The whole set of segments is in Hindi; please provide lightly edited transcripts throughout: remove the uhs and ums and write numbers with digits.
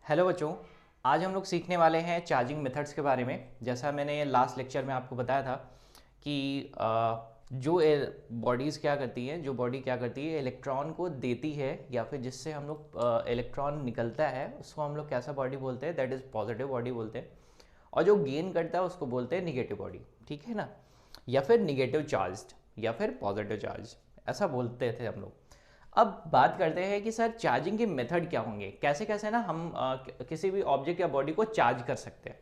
हेलो बच्चों। आज हम लोग सीखने वाले हैं चार्जिंग मेथड्स के बारे में। जैसा मैंने लास्ट लेक्चर में आपको बताया था कि जो बॉडीज़ क्या करती हैं, जो बॉडी क्या करती है, इलेक्ट्रॉन को देती है या फिर जिससे हम लोग इलेक्ट्रॉन निकलता है उसको हम लोग कैसा बॉडी बोलते हैं, दैट इज़ पॉजिटिव बॉडी बोलते हैं। और जो गेन करता है उसको बोलते हैं निगेटिव बॉडी, ठीक है ना, या फिर निगेटिव चार्ज्ड या फिर पॉजिटिव चार्ज, ऐसा बोलते थे हम लोग। अब बात करते हैं कि सर चार्जिंग के मेथड क्या होंगे, कैसे कैसे ना हम किसी भी ऑब्जेक्ट या बॉडी को चार्ज कर सकते हैं।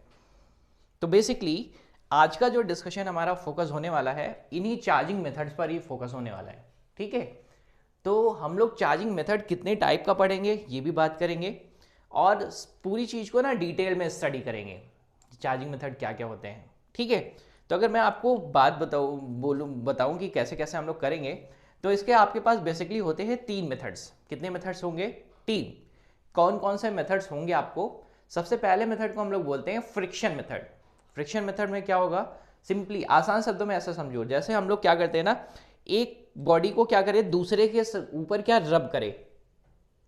तो बेसिकली आज का जो डिस्कशन हमारा फोकस होने वाला है इन्हीं चार्जिंग मेथड्स पर ही फोकस होने वाला है, ठीक है। तो हम लोग चार्जिंग मेथड कितने टाइप का पढ़ेंगे ये भी बात करेंगे, और पूरी चीज़ को ना डिटेल में स्टडी करेंगे, चार्जिंग मेथड क्या क्या होते हैं, ठीक है। तो अगर मैं आपको बात बताऊं कि कैसे कैसे हम लोग करेंगे, तो इसके आपके पास बेसिकली होते हैं तीन मेथड्स। कितने मेथड्स होंगे? तीन। कौन कौन से मेथड्स होंगे आपको? सबसे पहले मेथड को हम लोग बोलते हैं फ्रिक्शन मेथड। फ्रिक्शन मेथड में क्या होगा, सिंपली आसान शब्दों में ऐसा समझो, जैसे हम लोग क्या करते हैं ना, एक बॉडी को क्या करें, दूसरे के ऊपर क्या रब करें,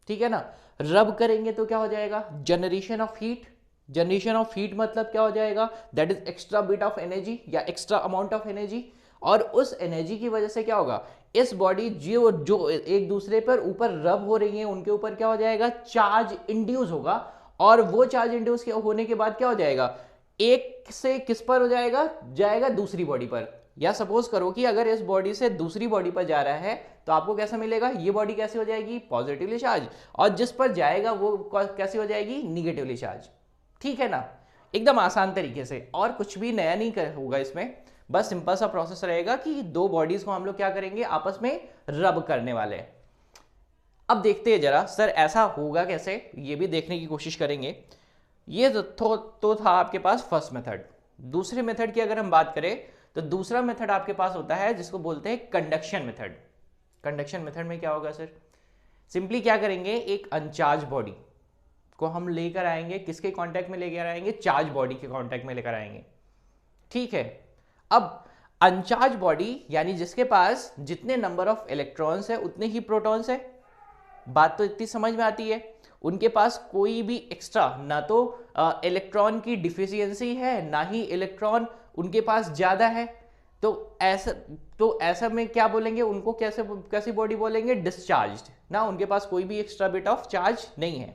ठीक है ना। रब करेंगे तो क्या हो जाएगा, generation of heat. Generation of heat मतलब क्या हो जाएगा, that is extra bit of energy या एक्स्ट्रा अमाउंट ऑफ एनर्जी। और उस एनर्जी की वजह से क्या होगा, इस बॉडी जो जो एक दूसरे पर ऊपर रब हो रही है उनके ऊपर क्या हो जाएगा, चार्ज इंड्यूस होगा। और वो चार्ज इंड्यूस होने के बाद क्या हो जाएगा, एक से किस पर हो जाएगा, जाएगा दूसरी बॉडी पर। या सपोज करो कि अगर इस बॉडी से दूसरी बॉडी पर जा रहा है तो आपको कैसा मिलेगा, ये बॉडी कैसे हो जाएगी, पॉजिटिवली चार्ज, और जिस पर जाएगा वो कैसे हो जाएगी, निगेटिवली चार्ज, ठीक है ना। एकदम आसान तरीके से, और कुछ भी नया नहीं होगा इसमें, बस सिंपल सा प्रोसेस रहेगा कि दो बॉडीज को हम लोग क्या करेंगे, आपस में रब करने वाले हैं। अब देखते हैं जरा सर ऐसा होगा कैसे, ये भी देखने की कोशिश करेंगे। ये तो था आपके पास फर्स्ट मेथड। दूसरे मेथड की अगर हम बात करें तो दूसरा मेथड आपके पास होता है जिसको बोलते हैं कंडक्शन मेथड। कंडक्शन मेथड में क्या होगा सर, सिंपली क्या करेंगे, एक अनचार्ज बॉडी को हम लेकर आएंगे, किसके कांटेक्ट में लेकर आएंगे, चार्ज बॉडी के कांटेक्ट में लेकर आएंगे, ठीक है। अब अनचार्ज बॉडी यानी जिसके पास जितने नंबर ऑफ इलेक्ट्रॉन्स है उतने ही प्रोटॉन्स है, बात तो इतनी समझ में आती है। उनके पास कोई भी एक्स्ट्रा ना तो इलेक्ट्रॉन की डिफिशियंसी है, ना ही इलेक्ट्रॉन उनके पास ज्यादा है। तो ऐसा में क्या बोलेंगे उनको, कैसी बॉडी बोलेंगे, डिस्चार्ज्ड ना, उनके पास कोई भी एक्स्ट्रा बिट ऑफ चार्ज नहीं है।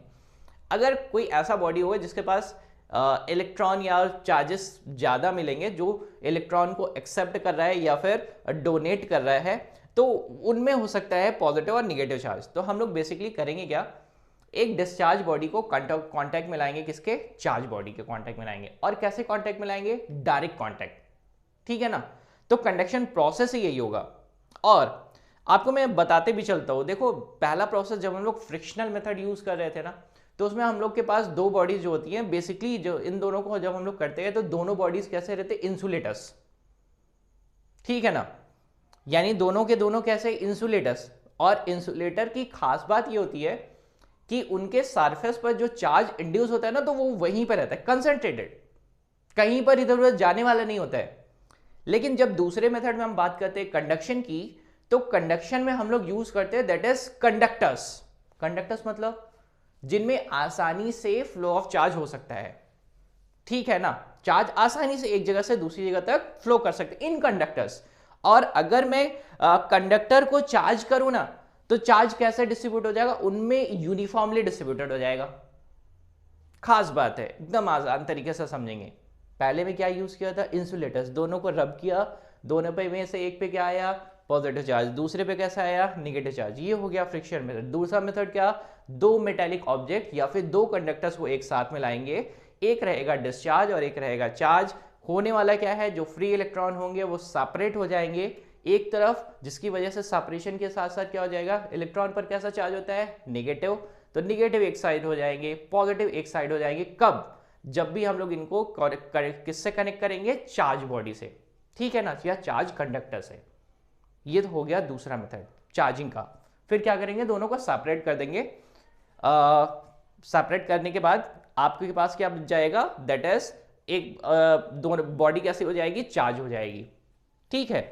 अगर कोई ऐसा बॉडी हो जिसके पास इलेक्ट्रॉन या चार्जेस ज़्यादा मिलेंगे, जो इलेक्ट्रॉन को एक्सेप्ट कर रहा है या फिर डोनेट कर रहा है, तो उनमें हो सकता है पॉजिटिव और निगेटिव चार्ज। तो हम लोग बेसिकली करेंगे क्या, एक डिस्चार्ज बॉडी को कांटेक्ट में लाएंगे, किसके, चार्ज बॉडी के कांटेक्ट में लाएंगे। और कैसे कांटेक्ट में लाएंगे, डायरेक्ट कांटेक्ट, ठीक है ना। तो कंडक्शन प्रोसेस ही यही होगा। और आपको मैं बताते भी चलता हूं, देखो पहला प्रोसेस जब हम लोग फ्रिक्शनल मेथड यूज कर रहे थे ना, तो उसमें हम लोग के पास दो बॉडीज जो होती हैं, बेसिकली जो इन दोनों को जब हम लोग करते हैं तो दोनों बॉडीज कैसे रहते, इंसुलेटर्स, ठीक है ना। यानी दोनों के दोनों कैसे, इंसुलेटर्स। और इंसुलेटर की खास बात ये होती है कि उनके सरफेस पर जो चार्ज इंड्यूस होता है ना, तो वो वहीं पर रहता है, कंसंट्रेटेड, कहीं पर इधर उधर जाने वाला नहीं होता है। लेकिन जब दूसरे मेथड में हम बात करते हैं कंडक्शन की, तो कंडक्शन में हम लोग यूज करते हैं दैट इज कंडक्टर्स। कंडक्टर्स मतलब जिनमें आसानी से फ्लो ऑफ चार्ज हो सकता है, ठीक है ना। चार्ज आसानी से एक जगह से दूसरी जगह तक फ्लो कर सकते हैं इन कंडक्टर्स। और अगर मैं कंडक्टर को चार्ज करूं ना, तो चार्ज कैसे डिस्ट्रीब्यूट हो जाएगा, उनमें यूनिफॉर्मली डिस्ट्रीब्यूटेड हो जाएगा। खास बात है, एकदम आसान तरीके से समझेंगे। पहले में क्या यूज किया था, इंसुलेटर्स, दोनों को रब किया, दोनों पे में से एक पे क्या आया, पॉजिटिव चार्ज, दूसरे पे कैसा आया, निगेटिव चार्ज। ये हो गया फ्रिक्शन मेथड। दूसरा मेथड क्या, दो मेटेलिक ऑब्जेक्ट या फिर दो कंडक्टर्स को एक साथ में लाएंगे, एक रहेगा डिस्चार्ज और एक रहेगा चार्ज। होने वाला क्या है, जो फ्री इलेक्ट्रॉन होंगे वो सेपरेट हो जाएंगे एक तरफ, जिसकी वजह से सेपरेशन के साथ साथ क्या हो जाएगा, इलेक्ट्रॉन पर कैसा चार्ज होता है, निगेटिव। तो निगेटिव एक साइड हो जाएंगे, पॉजिटिव एक साइड हो जाएंगे। कब, जब भी हम लोग इनको किससे कनेक्ट करेंगे, चार्ज बॉडी से, ठीक है ना, या चार्ज कंडक्टर से। ये तो हो गया दूसरा मेथड चार्जिंग का। फिर क्या करेंगे, दोनों को सेपरेट कर देंगे। सेपरेट करने के बाद आपके पास क्या बच जाएगा, दैट इज एक दोनों बॉडी कैसी हो जाएगी, चार्ज हो जाएगी, ठीक है।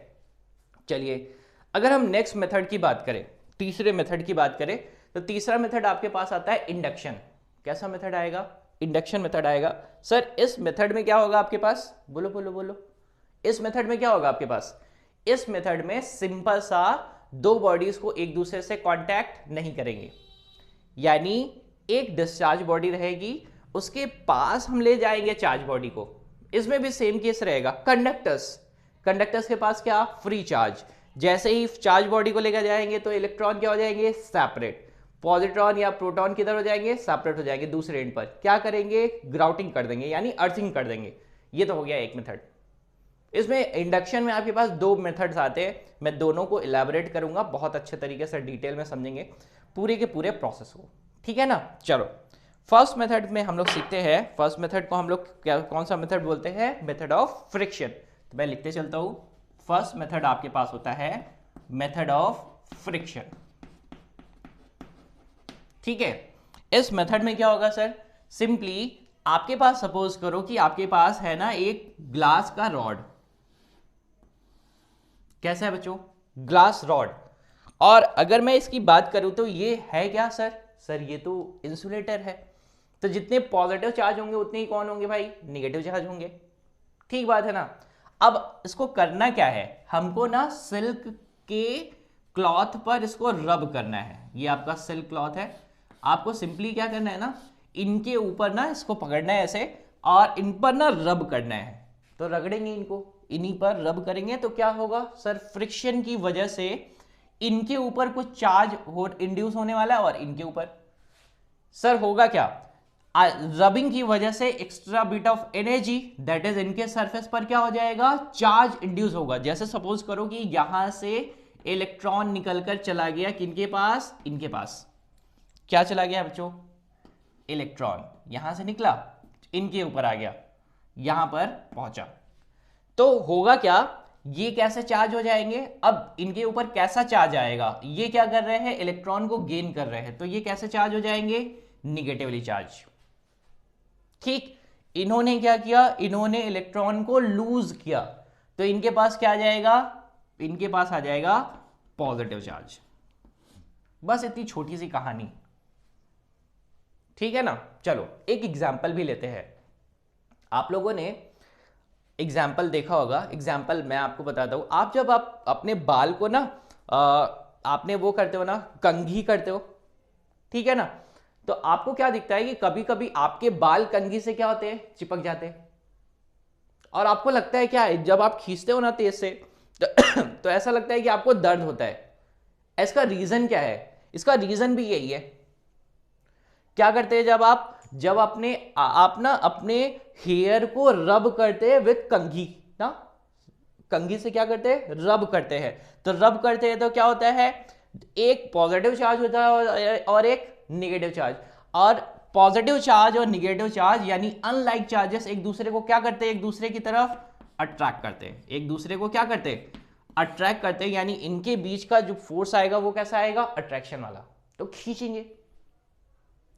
चलिए अगर हम नेक्स्ट मेथड की बात करें, तीसरे मेथड की बात करें, तो तीसरा मेथड आपके पास आता है इंडक्शन। कैसा मेथड आएगा? इंडक्शन मेथड आएगा। सर इस मेथड में क्या होगा आपके पास? बोलो बोलो बोलो। इस मेथड में क्या होगा आपके पास? इस मेथड में सिंपल सा दो बॉडीज को एक दूसरे से कांटेक्ट नहीं करेंगे, यानी एक डिस्चार्ज बॉडी रहेगी, उसके पास हम ले जाएंगे चार्ज बॉडी को। इसमें भी सेम केस रहेगा। कंडक्टर्स के पास क्या? Free charge. जैसे ही चार्ज बॉडी को लेकर जाएंगे तो इलेक्ट्रॉन क्या हो जाएंगे? सेपरेट। पॉजिट्रॉन या प्रोटॉन किधर हो जाएंगे? सेपरेट हो जाएंगे दूसरे एंड पर। क्या करेंगे? ग्राउटिंग कर देंगे, यानी अर्थिंग कर देंगे। ये तो हो गया एक मेथड। इसमें इंडक्शन में आपके पास दो मेथड्स आते हैं, मैं दोनों को इलेबोरेट करूंगा, बहुत अच्छे तरीके से डिटेल में समझेंगे पूरे के पूरे प्रोसेस को, ठीक है ना। चलो फर्स्ट मेथड में हम लोग सीखते हैं। फर्स्ट मेथड को हम लोग क्या, कौन सा मेथड बोलते हैं? Method of friction. तो मैं लिखते चलता हूं, फर्स्ट मेथड आपके पास होता है मेथड ऑफ फ्रिक्शन, ठीक है। इस मेथड में क्या होगा सर? सिंपली आपके पास सपोज करो कि आपके पास है ना एक ग्लास का रॉड। कैसा है बच्चों? Glass rod. और अगर मैं इसकी बात करूं तो ये है क्या सर? सर ये तो इंसुलेटर है। तो जितने पॉजिटिव चार्ज होंगे उतने ही कौन होंगे भाई? नेगेटिव चार्ज होंगे। ठीक बात है ना। अब इसको करना क्या है? हमको ना सिल्क के क्लॉथ पर इसको रब करना है। ये आपका सिल्क क्लॉथ है, आपको सिंपली क्या करना है ना, इनके ऊपर ना इसको पकड़ना है ऐसे, और इन पर ना रब करना है। तो रगड़ेंगे इनको, इन्हीं पर रब करेंगे तो क्या होगा सर? फ्रिक्शन की वजह से इनके ऊपर कुछ चार्ज हो इंड्यूस होने वाला है और इनके ऊपर सर होगा क्या? रबिंग की वजह से extra bit of energy that is इनके सरफेस पर क्या हो जाएगा? चार्ज इंड्यूस होगा। जैसे सपोज करो कि यहां से इलेक्ट्रॉन निकलकर चला गया किनके पास? इनके पास। क्या चला गया बच्चों? इलेक्ट्रॉन यहां से निकला, इनके ऊपर आ गया, यहां पर पहुंचा। तो होगा क्या? ये कैसे चार्ज हो जाएंगे? अब इनके ऊपर कैसा चार्ज आएगा? ये क्या कर रहे हैं? इलेक्ट्रॉन को गेन कर रहे हैं, तो ये कैसे चार्ज हो जाएंगे? Negatively charge. ठीक, इन्होंने क्या किया? इन्होंने इलेक्ट्रॉन को लूज किया, तो इनके पास क्या आ जाएगा? इनके पास आ जाएगा पॉजिटिव चार्ज। बस इतनी छोटी सी कहानी, ठीक है ना। चलो एक एग्जाम्पल भी लेते हैं। आप लोगों ने एग्जाम्पल देखा होगा। एग्जाम्पल मैं आपको बताता हूं। आप जब आप अपने बाल को ना आपने वो करते हो ना, कंघी करते हो, ठीक है ना, तो आपको क्या दिखता है कि कभी कभी आपके बाल कंघी से क्या होते हैं? चिपक जाते हैं। और आपको लगता है क्या है, जब आप खींचते हो ना तेज से तो ऐसा लगता है कि आपको दर्द होता है। इसका रीजन क्या है? इसका रीजन भी यही है। क्या करते हैं जब आप ना अपने हेयर को रब करते हैं विद कंघी ना, कंघी से क्या करते हैं? रब करते हैं। तो रब करते हैं तो क्या होता है? एक पॉजिटिव चार्ज होता है और एक नेगेटिव चार्ज। और पॉजिटिव चार्ज और नेगेटिव चार्ज यानी अनलाइक चार्जेस एक दूसरे को क्या करते हैं? एक दूसरे की तरफ अट्रैक्ट करते हैं। एक दूसरे को क्या करते हैं? अट्रैक्ट करते हैं। यानी इनके बीच का जो फोर्स आएगा वो कैसा आएगा? अट्रैक्शन वाला। तो खींचेंगे,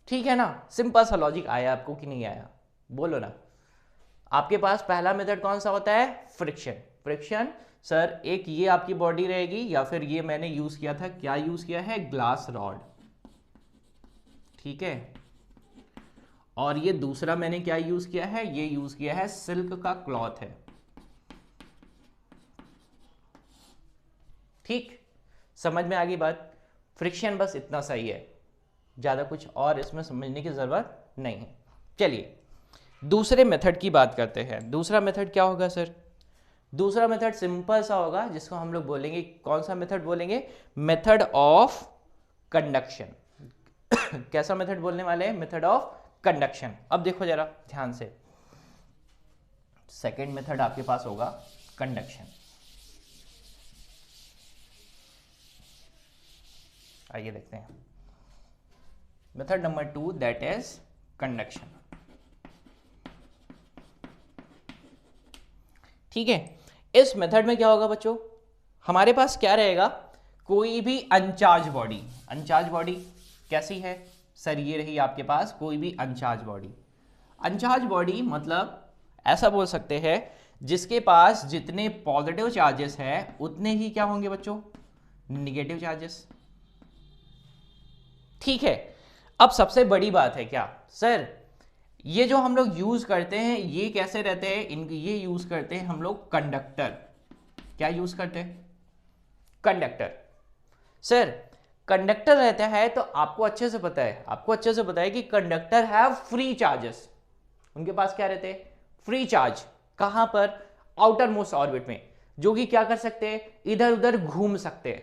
ठीक है ना। सिंपल सा लॉजिक आया आपको कि नहीं आया? बोलो ना। आपके पास पहला मेथड कौन सा होता है? फ्रिक्शन। फ्रिक्शन सर एक ये आपकी बॉडी रहेगी, या फिर ये मैंने यूज किया था, क्या यूज किया है? ग्लास रॉड, ठीक है। और ये दूसरा मैंने क्या यूज किया है? ये यूज किया है सिल्क का क्लॉथ है, ठीक। समझ में आ गई बात? फ्रिक्शन बस इतना सही है, ज्यादा कुछ और इसमें समझने की जरूरत नहीं है। चलिए दूसरे मेथड की बात करते हैं। दूसरा मेथड क्या होगा सर? दूसरा मेथड सिंपल सा होगा, जिसको हम लोग बोलेंगे, कौन सा मेथड बोलेंगे? Method of conduction. कैसा मेथड बोलने वाले हैं? Method of conduction. अब देखो जरा ध्यान से, सेकेंड मेथड आपके पास होगा कंडक्शन। आइए देखते हैं method number 2, that is conduction, ठीक है। इस मेथड में क्या होगा बच्चों? हमारे पास क्या रहेगा? कोई भी अनचार्ज बॉडी। अनचार्ज बॉडी कैसी है सर? ये रही आपके पास कोई भी अनचार्ज बॉडी। अनचार्ज बॉडी मतलब ऐसा बोल सकते हैं जिसके पास जितने पॉजिटिव चार्जेस हैं उतने ही क्या होंगे बच्चों? निगेटिव चार्जेस, ठीक है। अब सबसे बड़ी बात है क्या सर, ये जो हम लोग यूज करते हैं ये कैसे रहते हैं, ये यूज करते हैं हम लोग कंडक्टर। क्या यूज करते हैं? कंडक्टर। सर कंडक्टर रहता है तो आपको अच्छे से पता है, कि कंडक्टर हैव फ्री चार्जेस। उनके पास क्या रहते हैं? Free charge. कहां पर? आउटर मोस्ट ऑर्बिट में, जो कि क्या कर सकते हैं? इधर उधर घूम सकते हैं,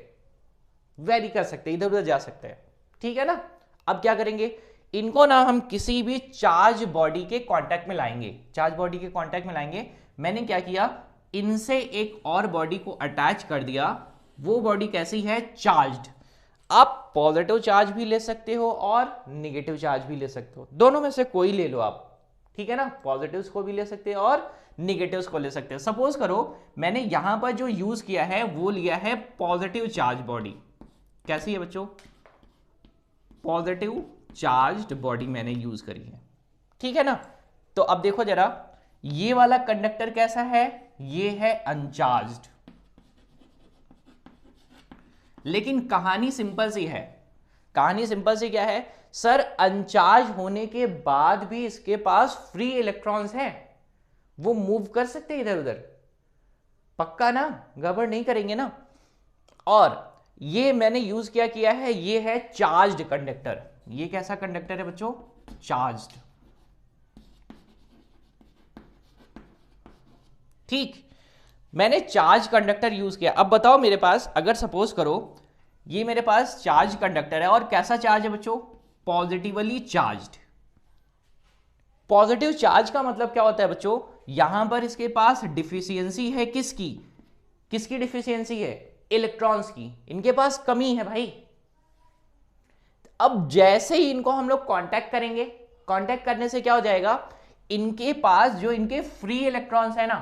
वेरी कर सकते हैं, इधर उधर जा सकते हैं। ठीक है ना? अब क्या करेंगे, इनको ना हम किसी भी चार्ज बॉडी के कांटेक्ट में लाएंगे। मैंने क्या किया, इनसे एक और बॉडी को अटैच कर दिया। वो बॉडी कैसी है? चार्ज्ड। आप पॉजिटिव चार्ज भी ले सकते हो और निगेटिव चार्ज भी ले सकते हो, दोनों में से कोई ले लो आप। ठीक है ना? पॉजिटिव्स को भी ले सकते हो और निगेटिव्स को ले सकते हो। सपोज करो मैंने यहां पर जो यूज किया है वो लिया है पॉजिटिव चार्ज बॉडी। कैसी है बच्चों? पॉजिटिव चार्ज्ड बॉडी मैंने यूज करी है। ठीक है ना? तो अब देखो जरा, ये वाला कंडक्टर कैसा है? ये है अनचार्ज्ड। लेकिन कहानी सिंपल सी है। क्या है सर? अनचार्ज होने के बाद भी इसके पास फ्री इलेक्ट्रॉन्स हैं, वो मूव कर सकते हैं इधर उधर। पक्का ना? गड़बड़ नहीं करेंगे ना? और ये मैंने यूज किया है, ये है चार्ज्ड कंडक्टर। ये कैसा कंडक्टर है बच्चों? चार्ज्ड। ठीक, मैंने चार्ज कंडक्टर यूज किया। अब बताओ मेरे पास, अगर सपोज करो ये मेरे पास चार्ज कंडक्टर है, और कैसा चार्ज है बच्चों? Positively charged. पॉजिटिव चार्ज का मतलब क्या होता है बच्चों? यहां पर इसके पास डिफिशियंसी है। किसकी डिफिशियंसी है? इलेक्ट्रॉन्स की। इनके पास कमी है भाई। अब जैसे ही इनको हम लोग कांटेक्ट करेंगे, कांटेक्ट करने से क्या हो जाएगा, इनके पास जो इनके फ्री इलेक्ट्रॉन्स है ना,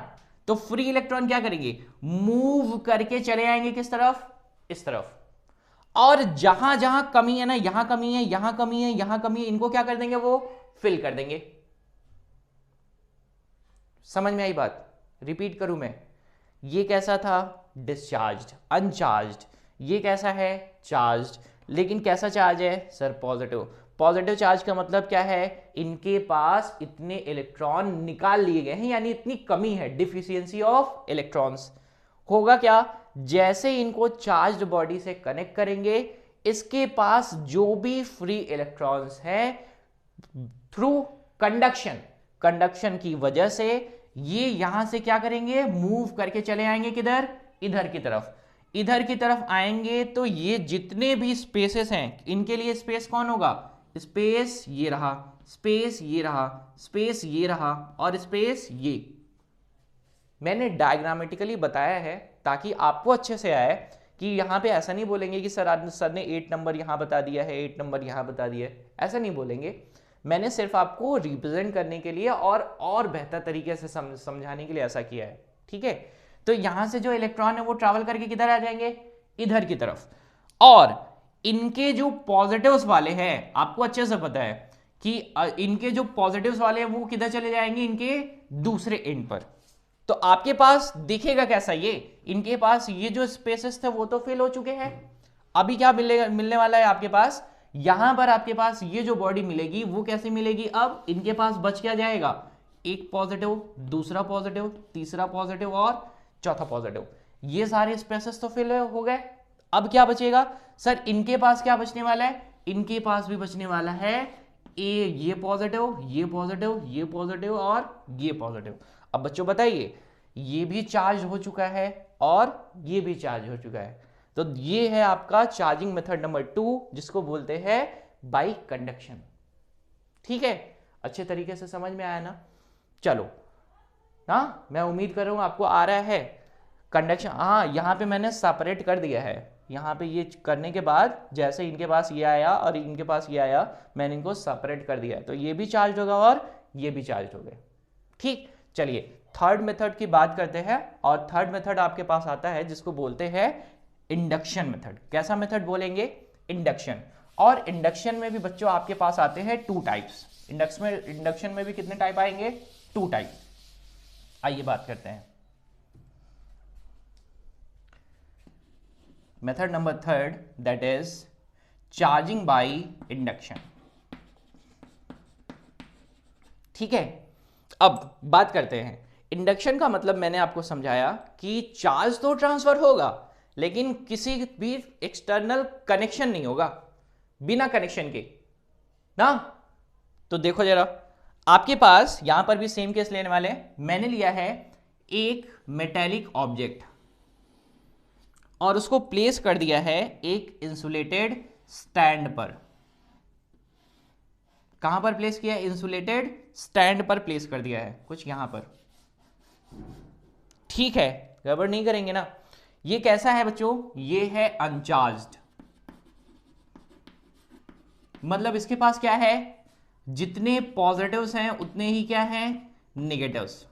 तो फ्री इलेक्ट्रॉन क्या करेंगे? मूव करके चले आएंगे किस तरफ? इस तरफ। और जहां जहां कमी है ना, यहां कमी है, यहां कमी है, यहां कमी है, इनको क्या कर देंगे? वो फिल कर देंगे। समझ में आई बात? रिपीट करूं मैं, ये कैसा था? Discharged, uncharged. ये कैसा है? चार्ज्ड। लेकिन कैसा चार्ज है सर? पॉजिटिव। पॉजिटिव चार्ज का मतलब क्या है? इनके पास इतने इलेक्ट्रॉन निकाल लिए गए हैं, यानी इतनी कमी है, डिफिशियंसी ऑफ इलेक्ट्रॉन्स। होगा क्या, जैसे इनको चार्ज्ड बॉडी से कनेक्ट करेंगे, इसके पास जो भी फ्री इलेक्ट्रॉन्स हैं, थ्रू कंडक्शन की वजह से ये यहां से क्या करेंगे? मूव करके चले आएंगे किधर? इधर की तरफ आएंगे। तो ये जितने भी स्पेसेस हैं, इनके लिए स्पेस कौन होगा? स्पेस ये रहा, स्पेस ये रहा, स्पेस ये रहा, और स्पेस ये। मैंने डायग्रामेटिकली बताया है ताकि आपको अच्छे से आए, कि यहां पे ऐसा नहीं बोलेंगे कि सर ने 8 नंबर यहां बता दिया है, 8 नंबर यहां बता दिया है, ऐसा नहीं बोलेंगे। मैंने सिर्फ आपको रिप्रेजेंट करने के लिए और बेहतर तरीके से समझाने के लिए ऐसा किया है। ठीक है? तो यहां से जो इलेक्ट्रॉन है वो ट्रैवल करके किधर आ जाएंगे? इधर की तरफ। और इनके जो पॉजिटिव्स वाले हैं, आपको अच्छे से पता है कि इनके जो पॉजिटिव्स वाले हैं वो किधर चले जाएंगे? इनके दूसरे एंड पर। तो आपके पास दिखेगा कैसा? ये इनके पास ये जो स्पेसेस थे वो तो फिल हो चुके हैं। अभी क्या मिलने वाला है आपके पास? यहां पर आपके पास ये जो बॉडी मिलेगी वो कैसे मिलेगी? अब इनके पास बच क्या जाएगा? एक पॉजिटिव, दूसरा पॉजिटिव, तीसरा पॉजिटिव और चौथा पॉजिटिव। ये सारे स्पेसेस तो फिल हो गए। अब क्या बचेगा सर? इनके पास क्या बचने वाला है? इनके पास भी बचने वाला है ये पॉजिटिव, ये पॉजिटिव, ये पॉजिटिव और ये पॉजिटिव। अब बच्चों बताइए, ये भी चार्ज हो चुका है और ये भी चार्ज हो चुका है। तो ये है आपका चार्जिंग मेथड नंबर 2, जिसको बोलते हैं बाई कंडक्शन। ठीक है? अच्छे तरीके से समझ में आया ना? चलो, हाँ, मैं उम्मीद कर रहा हूं आपको आ रहा है कंडक्शन। हाँ, यहां पे मैंने सेपरेट कर दिया है। यहां पे ये करने के बाद जैसे इनके पास ये आया और इनके पास ये आया, मैंने इनको सेपरेट कर दिया है, तो ये भी चार्ज होगा और ये भी चार्ज हो गए। ठीक, चलिए थर्ड मेथड की बात करते हैं। और थर्ड मेथड आपके पास आता है जिसको बोलते हैं इंडक्शन मेथड। कैसा मेथड बोलेंगे? इंडक्शन। और इंडक्शन में भी बच्चों आपके पास आते हैं 2 टाइप्स। इंडक्शन में भी कितने टाइप आएंगे? 2 टाइप। आइए बात करते हैं। Method number 3, that is charging by induction. ठीक है, अब बात करते हैं इंडक्शन का। मतलब मैंने आपको समझाया कि चार्ज तो ट्रांसफर होगा लेकिन किसी भी एक्सटर्नल कनेक्शन नहीं होगा, बिना कनेक्शन के ना। तो देखो जरा, आपके पास यहां पर भी सेम केस लेने वाले हैं। मैंने लिया है एक मेटेलिक ऑब्जेक्ट और उसको प्लेस कर दिया है एक इंसुलेटेड स्टैंड पर। कहां पर प्लेस किया है? इंसुलेटेड स्टैंड पर प्लेस कर दिया है, कुछ यहां पर। ठीक है, गड़बड़ नहीं करेंगे ना। ये कैसा है बच्चों? ये है अनचार्ज्ड, मतलब इसके पास क्या है? जितने पॉजिटिव्स हैं उतने ही क्या हैं? नेगेटिव्स।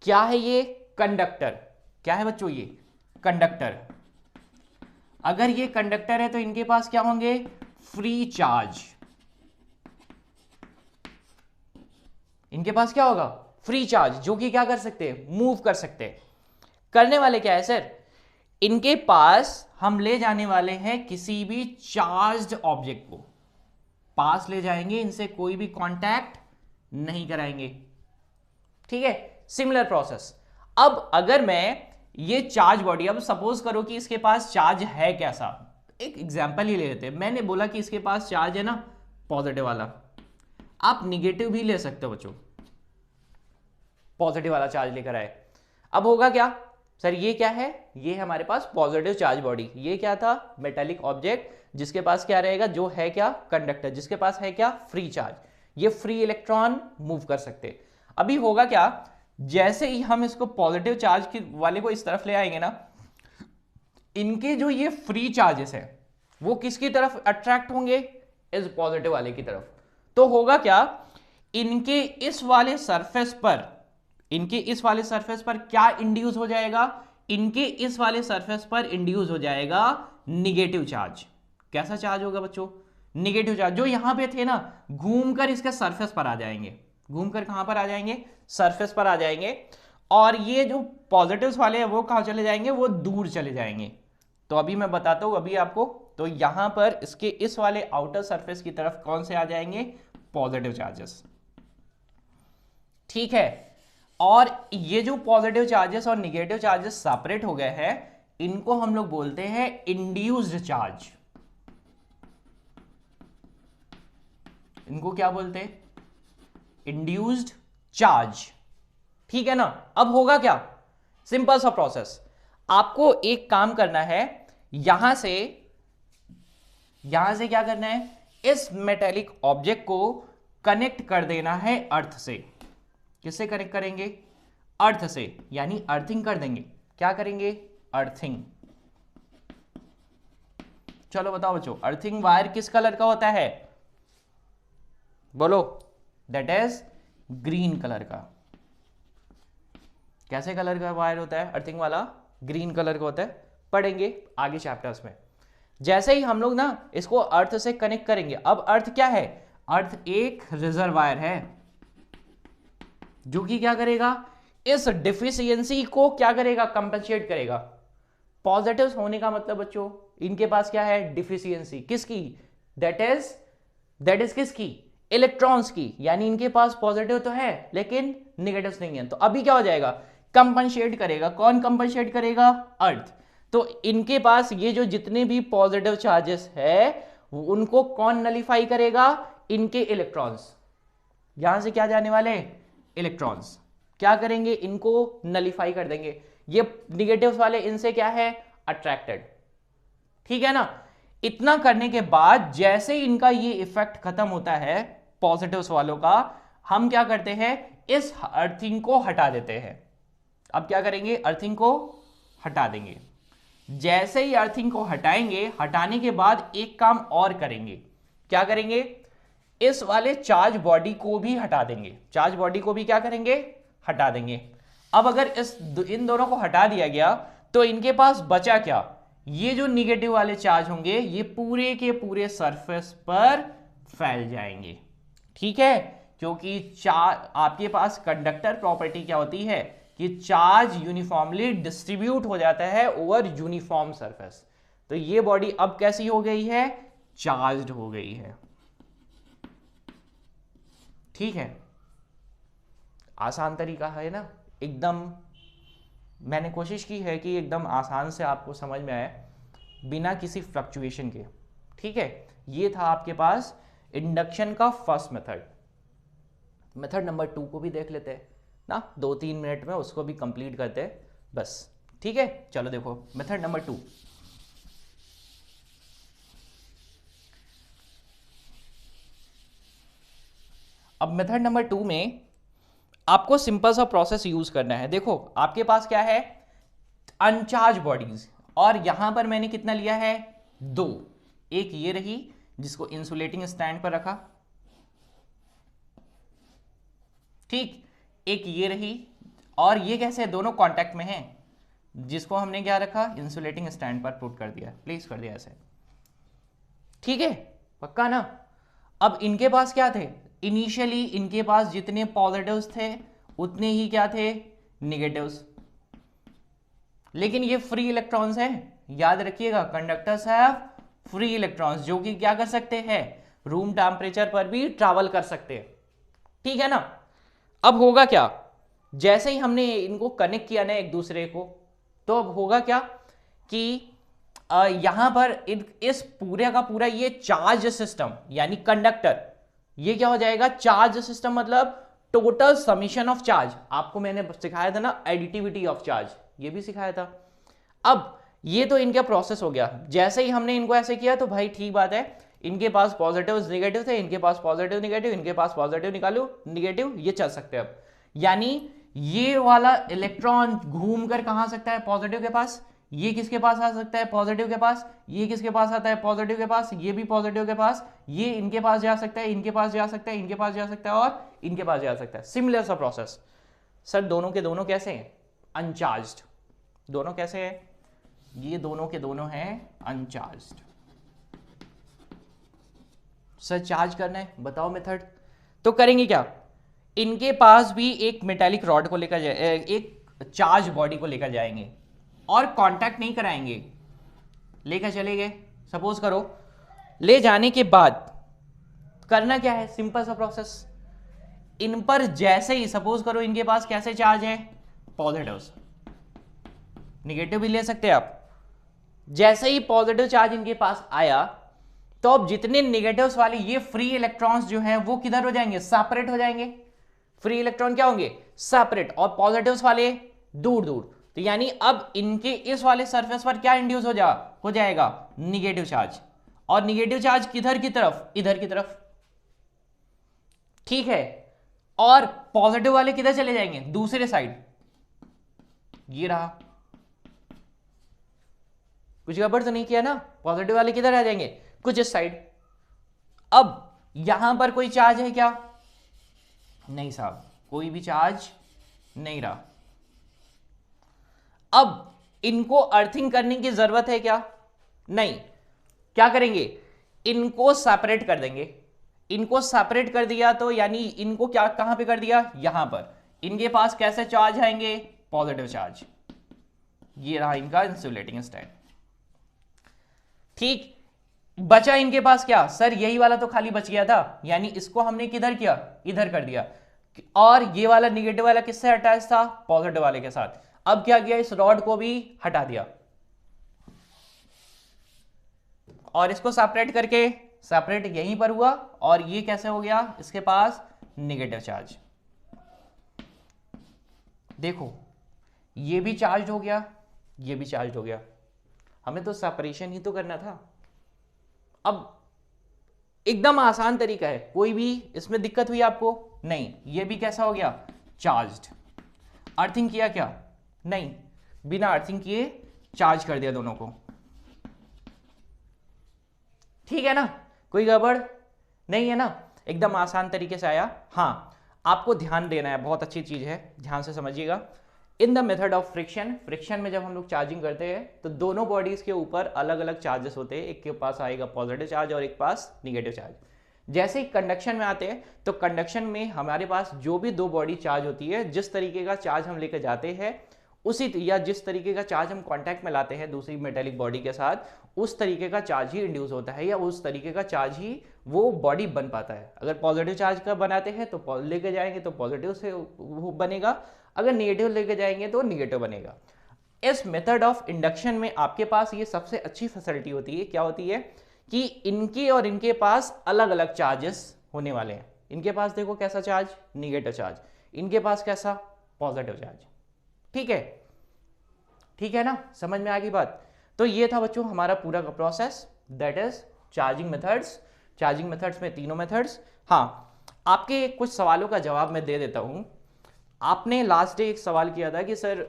क्या है ये? कंडक्टर। क्या है बच्चों? ये कंडक्टर। अगर ये कंडक्टर है तो इनके पास क्या होंगे? Free charge. इनके पास क्या होगा? फ्री चार्ज, जो कि क्या कर सकते हैं? मूव कर सकते हैं। करने वाले क्या है सर? इनके पास हम ले जाने वाले हैं किसी भी चार्ज्ड ऑब्जेक्ट को, पास ले जाएंगे, इनसे कोई भी कांटेक्ट नहीं कराएंगे। ठीक है, सिमिलर प्रोसेस। अब अगर मैं ये चार्ज बॉडी, अब सपोज करो कि इसके पास चार्ज है कैसा, एक एग्जांपल ही ले लेते हैं। मैंने बोला कि इसके पास चार्ज है ना पॉजिटिव वाला, आप निगेटिव भी ले सकते हो बच्चों, पॉजिटिव वाला चार्ज लेकर आए। अब होगा क्या सर? ये क्या है? ये हमारे पास पॉजिटिव चार्ज बॉडी। ये क्या था? मेटेलिक ऑब्जेक्ट, जिसके पास क्या रहेगा? जो है क्या? कंडक्टर, जिसके पास है क्या? Free charge. ये फ्री इलेक्ट्रॉन मूव कर सकते। अभी होगा क्या? जैसे ही हम इसको पॉजिटिव चार्ज की वाले को इस तरफ ले आएंगे ना, इनके जो ये फ्री चार्जेस है वो किसकी तरफ अट्रैक्ट होंगे? इस पॉजिटिव वाले की तरफ। तो होगा क्या? इनके इस वाले सरफेस पर, इनके इस वाले सरफेस पर क्या इंड्यूस हो जाएगा? इनके इस वाले सरफेस पर इंड्यूस हो जाएगा निगेटिव चार्ज। कैसा चार्ज होगा बच्चों? Negative charge. जो यहां पे थे ना, घूमकर इसके सरफेस पर आ जाएंगे। घूमकर कहां पर आ जाएंगे? सरफेस पर आ जाएंगे। और ये जो पॉजिटिव्स वाले हैं वो कहां चले जाएंगे? वो दूर चले जाएंगे। तो अभी मैं बताता हूं अभी आपको। तो यहां पर इसके इस वाले आउटर सरफेस की तरफ कौन से आ जाएंगे? Positive charges. ठीक है, और ये जो पॉजिटिव चार्जेस और निगेटिव चार्जेस सेपरेट हो गए हैं, इनको हम लोग बोलते हैं इंड्यूस्ड चार्ज। इनको क्या बोलते हैं? Induced charge. ठीक है ना। अब होगा क्या? सिंपल सा प्रोसेस। आपको एक काम करना है, यहां से क्या करना है? इस मेटेलिक ऑब्जेक्ट को कनेक्ट कर देना है अर्थ से। किससे कनेक्ट करेंगे? अर्थ से, यानी अर्थिंग कर देंगे। क्या करेंगे? अर्थिंग। चलो बताओ बच्चों, अर्थिंग वायर किस कलर का होता है? बोलो। दैट इज ग्रीन कलर का। कैसे कलर का वायर होता है अर्थिंग वाला? ग्रीन कलर का होता है। पढ़ेंगे आगे चैप्टर्स में। जैसे ही हम लोग ना इसको अर्थ से कनेक्ट करेंगे, अब अर्थ क्या है? अर्थ एक रिजर्वायर है जो कि क्या करेगा? इस डिफिशियंसी को क्या करेगा? कंपेंसेट करेगा। पॉजिटिव होने का मतलब बच्चों, इनके पास क्या है? डिफिशियंसी। किसकी? दैट इज किसकी? इलेक्ट्रॉन्स की। यानी इनके पास पॉजिटिव तो है लेकिन नेगेटिव्स नहीं है। तो अभी क्या हो जाएगा? कंपेंसेट करेगा। कौन कंपेंसेट करेगा? अर्थ। तो इनके पास ये जो जितने भी पॉजिटिव चार्जेस है उनको कौन नलिफाई करेगा? इनके इलेक्ट्रॉन्स। यहां से क्या जाने वाले? इलेक्ट्रॉन्स। क्या करेंगे? इनको नलिफाई कर देंगे। ये निगेटिव्स वाले इनसे क्या है? अट्रैक्टेड। ठीक है ना। इतना करने के बाद जैसे ही इनका ये इफेक्ट खत्म होता है पॉजिटिव्स वालों का, हम क्या करते हैं? इस अर्थिंग को हटा देते हैं। अब क्या करेंगे? अर्थिंग को हटा देंगे। जैसे ही अर्थिंग को हटाएंगे, हटाने के बाद एक काम और करेंगे। क्या करेंगे? इस वाले चार्ज बॉडी को भी हटा देंगे। चार्ज बॉडी को भी क्या करेंगे? हटा देंगे। अब अगर इन दोनों को हटा दिया गया तो इनके पास बचा क्या? ये जो निगेटिव वाले चार्ज होंगे ये पूरे के पूरे सरफेस पर फैल जाएंगे। ठीक है, क्योंकि आपके पास कंडक्टर प्रॉपर्टी क्या होती है कि चार्ज यूनिफॉर्मली डिस्ट्रीब्यूट हो जाता है ओवर यूनिफॉर्म सरफेस। तो ये बॉडी अब कैसी हो गई है? चार्ज्ड हो गई है। ठीक है, आसान तरीका है ना एकदम। मैंने कोशिश की है कि एकदम आसान से आपको समझ में आए बिना किसी फ्लक्चुएशन के। ठीक है, ये था आपके पास इंडक्शन का फर्स्ट मेथड। मेथड नंबर 2 को भी देख लेते हैं ना, 2-3 मिनट में उसको भी कंप्लीट करते हैं बस। ठीक है, चलो देखो मेथड नंबर 2। अब मेथड नंबर 2 में आपको सिंपल सा प्रोसेस यूज करना है। देखो आपके पास क्या है, अनचार्ज बॉडीज, और यहां पर मैंने कितना लिया है, 2। एक ये रही जिसको इंसुलेटिंग स्टैंड पर रखा, ठीक, एक ये रही, और ये कैसे दोनों कांटेक्ट में हैं, जिसको हमने क्या रखा, इंसुलेटिंग स्टैंड पर पुट कर दिया, प्लेस कर दिया ऐसे। ठीक है, पक्का ना। अब इनके पास क्या थे, इनिशियली इनके पास जितने पॉजिटिव्स थे उतने ही क्या थे, निगेटिव्स। लेकिन ये फ्री इलेक्ट्रॉन्स हैं, याद रखिएगा, कंडक्टर्स हैव फ्री इलेक्ट्रॉन्स, जो कि क्या कर सकते हैं, रूम टेम्परेचर पर भी ट्रैवल कर सकते हैं। ठीक है ना। अब होगा क्या, जैसे ही हमने इनको कनेक्ट किया ना एक दूसरे को, तो अब होगा क्या कि यहां पर इस पूरे का पूरा ये चार्ज सिस्टम यानी कंडक्टर, ये क्या हो जाएगा, चार्ज सिस्टम मतलब टोटल समीशन ऑफ चार्ज। आपको मैंने सिखाया था ना एडिटिविटी ऑफ चार्ज, ये भी सिखाया था। अब ये तो इनका प्रोसेस हो गया, जैसे ही हमने इनको ऐसे किया तो भाई ठीक बात है, इनके पास पॉजिटिव नेगेटिव थे, इनके पास पॉजिटिव नेगेटिव, इनके पास पॉजिटिव निकालो नेगेटिव, ये चल सकते हैं। अब यानी ये वाला इलेक्ट्रॉन घूमकर कहां आ सकता है, पॉजिटिव के पास, ये किसके पास आ सकता है, पॉजिटिव के पास, ये किसके पास आता है, पॉजिटिव के पास, ये भी पॉजिटिव के पास, ये इनके पास जा सकता है, इनके पास जा सकता है, इनके पास जा सकता है, और इनके पास जा सकता है। सिमिलर सा प्रोसेस। सर दोनों के दोनों कैसे हैं, अनचार्ज्ड। दोनों कैसे हैं, ये दोनों के दोनों हैं अनचार्ज्ड। सर चार्ज करना है, बताओ मेथड। तो करेंगे क्या, इनके पास भी एक मेटालिक रॉड को लेकर एक चार्ज बॉडी को लेकर जाएंगे और कांटेक्ट नहीं कराएंगे, लेकर चले गए। सपोज करो, ले जाने के बाद करना क्या है, सिंपल सा प्रोसेस। इन पर जैसे ही सपोज करो इनके पास कैसे चार्ज है, पॉजिटिव, निगेटिव भी ले सकते हैं आप। जैसे ही पॉजिटिव चार्ज इनके पास आया तो अब जितने निगेटिव्स वाले ये फ्री इलेक्ट्रॉन्स जो हैं वो किधर हो जाएंगे, सेपरेट हो जाएंगे। फ्री इलेक्ट्रॉन क्या होंगे, सेपरेट, और पॉजिटिव्स वाले दूर दूर। तो यानी अब इनके इस वाले सरफेस पर क्या इंड्यूस हो जाएगा, निगेटिव चार्ज। और निगेटिव चार्ज किधर की तरफ, इधर की तरफ। ठीक है, और पॉजिटिव वाले किधर चले जाएंगे, दूसरे साइड। ये रहा, कुछ गड़बड़ तो नहीं किया ना, पॉजिटिव वाले किधर आ जाएंगे, कुछ इस साइड। अब यहां पर कोई चार्ज है क्या, नहीं साहब, कोई भी चार्ज नहीं रहा। अब इनको अर्थिंग करने की जरूरत है क्या, नहीं। क्या करेंगे, इनको सेपरेट कर देंगे। इनको सेपरेट कर दिया तो यानी इनको क्या कहां पे कर दिया, यहां पर। इनके पास कैसे चार्ज आएंगे, पॉजिटिव चार्ज। ये रहा इनका इंसुलेटिंग स्टैंड। ठीक, बचा इनके पास क्या, सर यही वाला तो खाली बच गया था, यानी इसको हमने किधर किया, इधर कर दिया। और ये वाला निगेटिव वाला किससे अटैच था, पॉजिटिव वाले के साथ। अब क्या किया, इस रॉड को भी हटा दिया और इसको सेपरेट करके, सेपरेट यहीं पर हुआ, और ये कैसे हो गया, इसके पास निगेटिव चार्ज। देखो ये भी चार्ज हो गया, ये भी चार्ज हो गया। हमें तो सेपरेशन ही तो करना था। अब एकदम आसान तरीका है, कोई भी इसमें दिक्कत हुई आपको, नहीं। ये भी कैसा हो गया, चार्ज्ड। अर्थिंग किया क्या, नहीं, बिना अर्थिंग किए चार्ज कर दिया दोनों को। ठीक है ना, कोई गड़बड़ नहीं है ना, एकदम आसान तरीके से आया। हाँ, आपको ध्यान देना है, बहुत अच्छी चीज है, ध्यान से समझिएगा। In the method of friction, friction में जब हम लोग चार्जिंग करते हैं तो दोनों बॉडीज के ऊपर अलग अलग चार्जेस होते हैं, एक के पास आएगा पॉजिटिव चार्ज और एक पास निगेटिव चार्ज। जैसे ही कंडक्शन में आते हैं तो कंडक्शन में हमारे पास जो भी दो बॉडी चार्ज होती है, जिस तरीके का चार्ज हम लेकर जाते हैं उसी या जिस तरीके का चार्ज हम कांटेक्ट में लाते हैं दूसरी मेटेलिक बॉडी के साथ, उस तरीके का चार्ज ही इंड्यूस होता है, या उस तरीके का चार्ज ही वो बॉडी बन पाता है। अगर पॉजिटिव चार्ज का बनाते हैं तो लेके जाएंगे तो पॉजिटिव से वो बनेगा, अगर नेगेटिव लेके जाएंगे तो नेगेटिव बनेगा। इस मेथड ऑफ इंडक्शन में आपके पास ये सबसे अच्छी फैसिलिटी होती है, क्या होती है कि इनके और इनके पास अलग अलग चार्जेस होने वाले हैं। इनके पास देखो कैसा चार्ज, निगेटिव चार्ज, इनके पास कैसा, पॉजिटिव चार्ज। ठीक है, ठीक है ना, समझ में आ गई बात। तो ये था बच्चों हमारा पूरा का process, that is charging methods. Charging methods में तीनों मेथड्स। हाँ, आपके कुछ सवालों का जवाब मैं दे देता हूं। आपने लास्ट डे एक सवाल किया था कि सर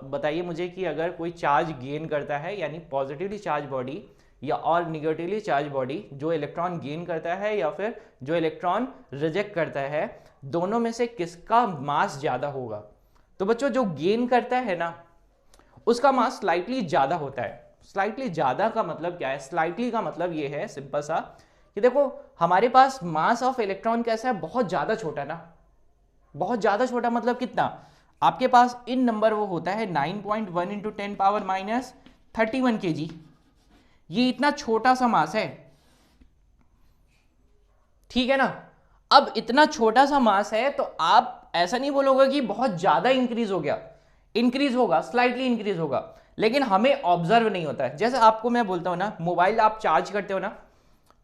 बताइए मुझे कि अगर कोई चार्ज गेन करता है, यानी पॉजिटिवली चार्ज बॉडी या और निगेटिवली चार्ज बॉडी, जो इलेक्ट्रॉन गेन करता है या फिर जो इलेक्ट्रॉन रिजेक्ट करता है, दोनों में से किसका मास ज्यादा होगा। तो बच्चों जो गेन करता है ना, उसका मास स्लाइटली ज्यादा होता है। स्लाइटली ज्यादा का मतलब क्या है, स्लाइटली का मतलब ये है सिंपल सा कि देखो हमारे पास मास ऑफ इलेक्ट्रॉन कैसा है, बहुत ज्यादा छोटा ना, बहुत ज्यादा छोटा मतलब कितना, आपके पास इन नंबर वो होता है 9.1 इंटू 10 पावर माइनस 31 kg। ये इतना छोटा सा मास है, ठीक है ना। अब इतना छोटा सा मास है तो आप ऐसा नहीं बोलोगे कि बहुत ज्यादा इंक्रीज हो गया, इंक्रीज होगा, स्लाइटली इंक्रीज होगा, लेकिन हमें ऑब्जर्व नहीं होता है। जैसे आपको मैं बोलता हूं ना, मोबाइल आप चार्ज करते हो ना,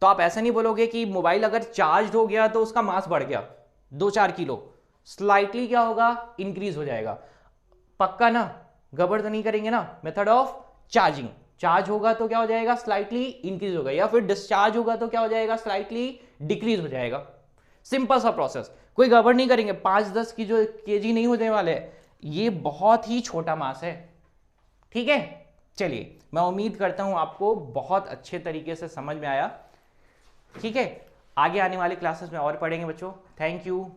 तो आप ऐसा नहीं बोलोगे कि मोबाइल अगर चार्ज हो गया तो उसका मास बढ़ गया 2-4 किलो, स्लाइटली क्या होगा, इंक्रीज हो जाएगा। पक्का ना, गड़बड़ तो नहीं करेंगे ना। मेथड ऑफ चार्जिंग, चार्ज होगा तो क्या हो जाएगा, स्लाइटली इंक्रीज होगा, या फिर डिस्चार्ज होगा तो क्या हो जाएगा, स्लाइटली डिक्रीज हो जाएगा। सिंपल सा प्रोसेस, कोई गड़बड़ नहीं करेंगे। 5-10 की जो केजी नहीं होने वाले, ये बहुत ही छोटा मास है, ठीक है। चलिए, मैं उम्मीद करता हूं आपको बहुत अच्छे तरीके से समझ में आया, ठीक है। आगे आने वाली क्लासेस में और पढ़ेंगे बच्चों। Thank you.